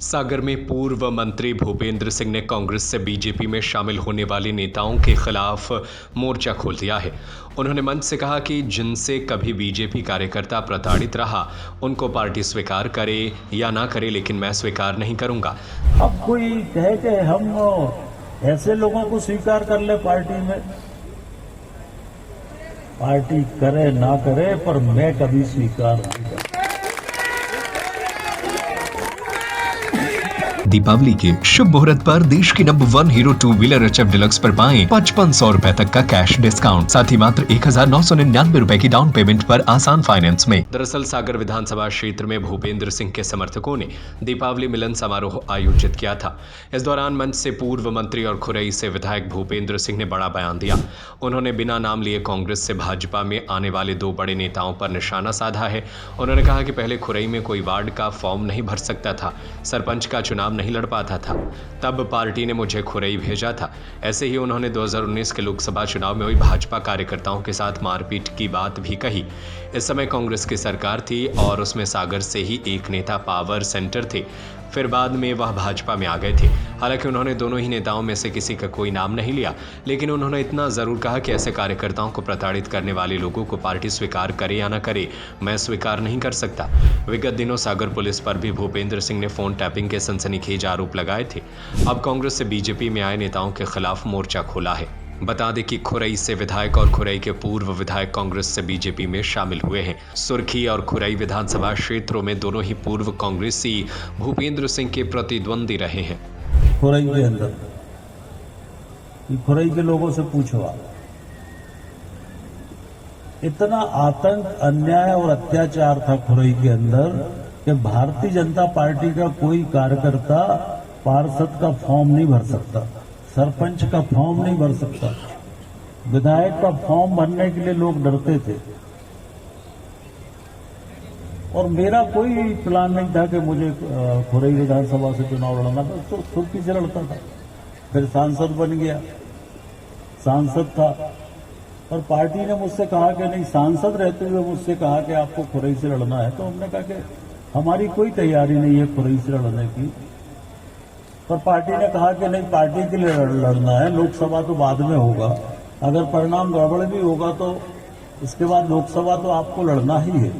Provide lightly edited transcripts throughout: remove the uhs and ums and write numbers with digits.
सागर में पूर्व मंत्री भूपेंद्र सिंह ने कांग्रेस से बीजेपी में शामिल होने वाले नेताओं के खिलाफ मोर्चा खोल दिया है। उन्होंने मंच से कहा कि जिनसे कभी बीजेपी कार्यकर्ता प्रताड़ित रहा उनको पार्टी स्वीकार करे या ना करे, लेकिन मैं स्वीकार नहीं करूंगा। अब कोई कहे कि हम ऐसे लोगों को स्वीकार कर ले पार्टी में, पार्टी करे ना करे, पर मैं कभी स्वीकार नहीं करता। दीपावली के शुभ मुहूर्त पर देश की number 1 hero 2 wheeler HF deluxe पर पाएं 5500 रुपए तक का कैश डिस्काउंट, साथ ही मात्र 1999 रुपए की डाउन पेमेंट पर आसान फाइनेंस में। दरअसल सागर विधानसभा क्षेत्र में भूपेंद्र सिंह के समर्थकों ने दीपावली मिलन समारोह आयोजित किया था। इस दौरान मंच से पूर्व मंत्री और खुरई से विधायक भूपेंद्र सिंह ने बड़ा बयान दिया। उन्होंने बिना नाम लिए कांग्रेस से भाजपा में आने वाले 2 बड़े नेताओं पर निशाना साधा है। उन्होंने कहा कि पहले खुरई में कोई वार्ड का फॉर्म नहीं भर सकता था, सरपंच का चुनाव नहीं लड़ पाता था, तब पार्टी ने मुझे खुरई भेजा था। ऐसे ही उन्होंने 2019 के लोकसभा चुनाव में हुई भाजपा कार्यकर्ताओं के साथ मारपीट की बात भी कही। इस समय कांग्रेस की सरकार थी और उसमें सागर से ही एक नेता पावर सेंटर थे, फिर बाद में वह भाजपा में आ गए थे। हालांकि उन्होंने दोनों ही नेताओं में से किसी का कोई नाम नहीं लिया, लेकिन उन्होंने इतना जरूर कहा कि ऐसे कार्यकर्ताओं को प्रताड़ित करने वाले लोगों को पार्टी स्वीकार करे या न करे, मैं स्वीकार नहीं कर सकता। विगत दिनों सागर पुलिस पर भी भूपेंद्र सिंह ने फोन टैपिंग के सनसनीखेज आरोप लगाए थे। अब कांग्रेस से बीजेपी में आए नेताओं के खिलाफ मोर्चा खोला है। बता दें कि खुरई से विधायक और खुरई के पूर्व विधायक कांग्रेस से बीजेपी में शामिल हुए हैं। सुर्खी और खुरई विधानसभा क्षेत्रों में दोनों ही पूर्व कांग्रेसी भूपेंद्र सिंह के प्रतिद्वंदी रहे हैं। खुरई के अंदर खुरई के लोगों से पूछो आप, इतना आतंक, अन्याय और अत्याचार था खुरई के अंदर कि भारतीय जनता पार्टी का कोई कार्यकर्ता पार्षद का फॉर्म नहीं भर सकता, सरपंच का फॉर्म नहीं भर सकता, विधायक का फॉर्म भरने के लिए लोग डरते थे। और मेरा कोई प्लान नहीं था कि मुझे खुरई विधानसभा से चुनाव लड़ना था, तो सुर्खी से लड़ता था। फिर सांसद बन गया, सांसद था, और पार्टी ने मुझसे कहा कि नहीं, सांसद रहते हुए मुझसे कहा कि आपको खुरई से लड़ना है, तो हमने कहा कि हमारी कोई तैयारी नहीं है खुरई से लड़ने की। पर पार्टी ने कहा कि नहीं, पार्टी के लिए लड़ना है, लोकसभा तो बाद में होगा, अगर परिणाम गड़बड़ भी होगा तो इसके बाद लोकसभा तो आपको लड़ना ही है।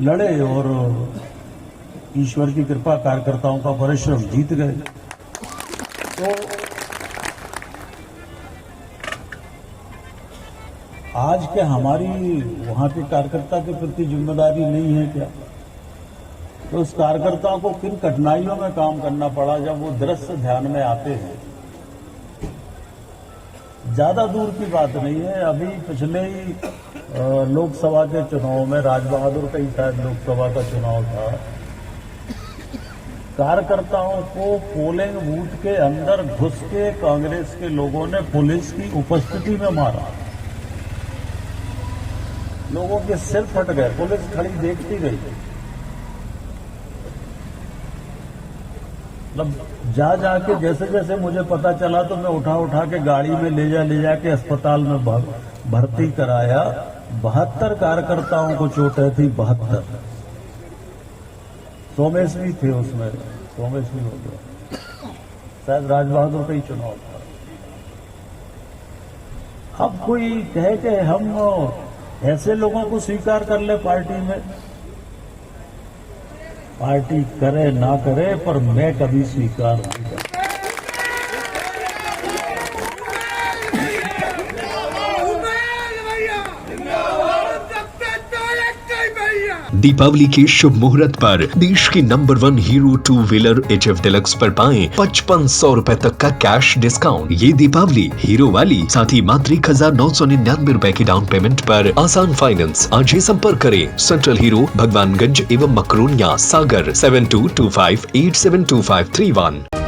लड़े और ईश्वर की कृपा, कार्यकर्ताओं का परिश्रम, जीत गए। तो आज के हमारी वहां के कार्यकर्ता के प्रति जिम्मेदारी नहीं है क्या? तो उस कार्यकर्ताओं को किन कठिनाइयों में काम करना पड़ा जब वो दृश्य ध्यान में आते हैं। ज्यादा दूर की बात नहीं है, अभी पिछले ही लोकसभा के चुनाव में, राजबहादुर का ही शायद लोकसभा का चुनाव था, कार्यकर्ताओं को पोलिंग बूथ के अंदर घुस के कांग्रेस के लोगों ने पुलिस की उपस्थिति में मारा। लोगों के सिर फट गए, पुलिस खड़ी देखती रही। मतलब जा जाके जैसे जैसे मुझे पता चला तो मैं उठा के गाड़ी में ले जा के अस्पताल में भर्ती कराया। 72 कार्यकर्ताओं को चोटें थी, 72। सोमेश भी थे उसमें, सोमेश भी हो गया, शायद राजबहादुर का ही चुनाव था। अब कोई कहे कि हम ऐसे लोगों को स्वीकार कर ले पार्टी में, पार्टी करे ना करे, पर मैं कभी स्वीकार नहीं करता। दीपावली के शुभ मुहूर्त पर देश की number 1 hero 2 wheeler HF deluxe पर पाएं 5500 रुपए तक का कैश डिस्काउंट। ये दीपावली हीरो वाली, साथ ही मात्र 1999 रुपए की डाउन पेमेंट पर आसान फाइनेंस। आज ही संपर्क करें सेंट्रल हीरो, भगवानगंज एवं मकरोनिया, सागर 7225872531।